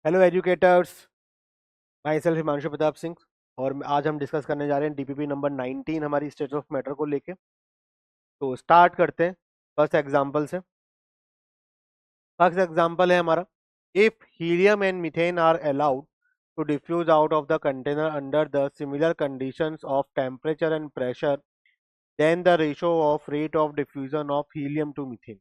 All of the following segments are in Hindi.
Hello educators. My self Himanshu Pratap Singh. और आज हम डिस्कस करने जा रहे हैं डीपीपी नंबर 19 हमारी स्टेट ऑफ मैटर को लेके। तो स्टार्ट करते हैं फर्स्ट एग्जांपल से। फर्स्ट एग्जांपल है हमारा, if helium and methane are allowed to diffuse out of the container under the similar conditions of temperature and pressure, then the ratio of rate of diffusion of helium to methane.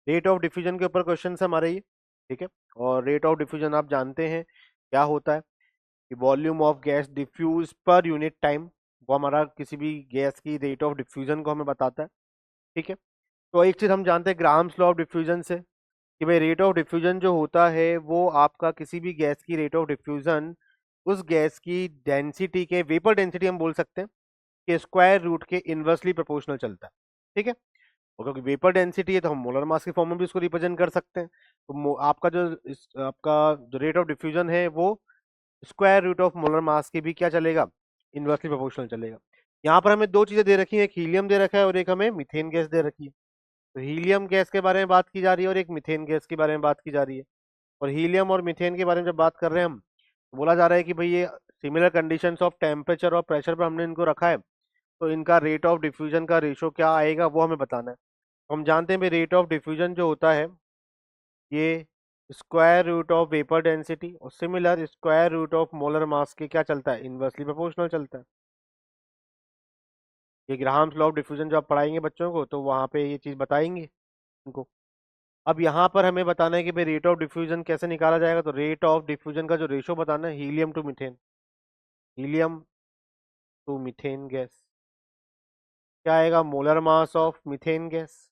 Rate of diffusion के ऊपर क्वेश्चन है हमारे ये। ठीक है। और रेट ऑफ डिफ्यूजन आप जानते हैं क्या होता है कि volume of gas diffuse per unit time, वो हमारा किसी भी गैस की रेट ऑफ डिफ्यूजन को हमें बताता है। ठीक है। तो एक चीज हम जानते हैं ग्राम्स लॉ ऑफ डिफ्यूजन से कि भाई रेट ऑफ डिफ्यूजन जो होता है वो आपका किसी भी गैस की रेट ऑफ डिफ्यूजन उस गैस की डेंसिटी के, वेपर डेंसिटी हम बोल सकते हैं, कि स्क्वायर रूट के इनवर्सली प्रोपोर्शनल चलता है। ठीक है। और क्योंकि वेपर डेंसिटी है तो हम मोलर मास के फॉर्म में भी उसको रिप्रेजेंट कर सकते हैं। तो आपका जो आपका जो रेट ऑफ डिफ्यूजन है वो square root of molar mass की भी क्या चलेगा, इनवर्सली प्रोपोर्शनल चलेगा। यहाँ पर हमें दो चीजें दे रखी है, एक हीलियम दे रखा है और एक हमें मीथेन गैस दे रखी है। तो हीलियम गैस के बारे में बात की जा रही है और एक मीथेन गैस के बारे में बात की जा रही है। और हीलियम और मीथेन के बारे में जब बात कर रहे हैं हम, तो बोला जा रहा है कि भाई ये सिमिलर कंडीशंस ऑफ टेम्परेचर और प्रेशर पर हमने इनको रखा है, तो इनका रेट ऑफ डिफ्यूजन का रेशो क्या आएगा वो हमें बताना है। तो हम जानते हैं भाई रेट ऑफ डिफ्यूजन जो होता है ये square root of vapour density और similar square root of molar mass के क्या चलता है, इनवर्सली प्रोपोर्शनल चलता है। ये ग्राहम्स लॉ ऑफ डिफ्यूजन जो आप पढ़ाएंगे बच्चों को तो वहां पे ये चीज बताएंगे उनको। अब यहाँ पर हमें बताना है कि भाई रेट ऑफ डिफ्यूजन कैसे निकाला जाएगा। तो रेट ऑफ डिफ्यूजन का जो रेशो बताना है helium to methane, helium to methane gas क्या आएगा, molar mass of methane gas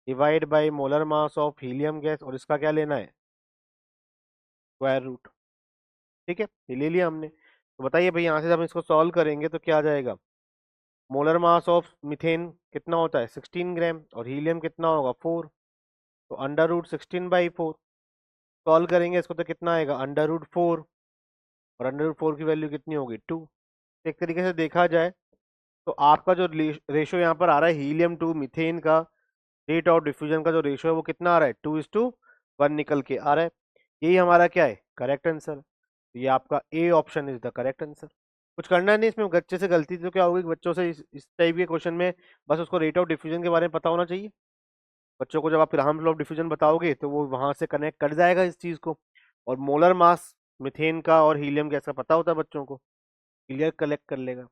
divide by molar mass of helium gas, और इसका क्या लेना है, स्क्वायर रूट। ठीक है, ये ले लिया हमने। तो बताइए भाई यहाँ से जब हम इसको सॉल्व करेंगे तो क्या आ जाएगा, मोलर मास ऑफ मीथेन कितना होता है 16 ग्राम और हीलियम कितना होगा 4। तो अंडर रूट 16/4 सॉल्व करेंगे इसको तो कितना आएगा अंडर रूट 4, और अंडर रूट 4 की वैल्यू कितनी होगी 2। एक तरीके से देखा जाए तो आपका जो रेशो यहाँ पर आ रहा है हीलियम टू मीथेन का, रेट ऑफ डिफ्यूजन का जो रेशो है वो कितना आ रहा है 2:1 निकल के आ रहा है। यही हमारा क्या है करेक्ट आंसर। ये आपका A option is the correct answer. कुछ करना नहीं इसमें, बच्चे से गलती तो क्या होगी कि बच्चों से इस टाइप के क्वेश्चन में बस उसको रेट ऑफ डिफ्यूजन के बारे में पता होना चाहिए। बच्चों को जब आप ग्राहम लॉ ऑफ डिफ्यूजन बताओगे तो वो वहां से कनेक्ट कर जाएगा इस चीज को। और मोलर मास मिथेन का और हीलियम गैस का पता होता है बच्चों को, क्लियर कलेक्ट कर लेगा।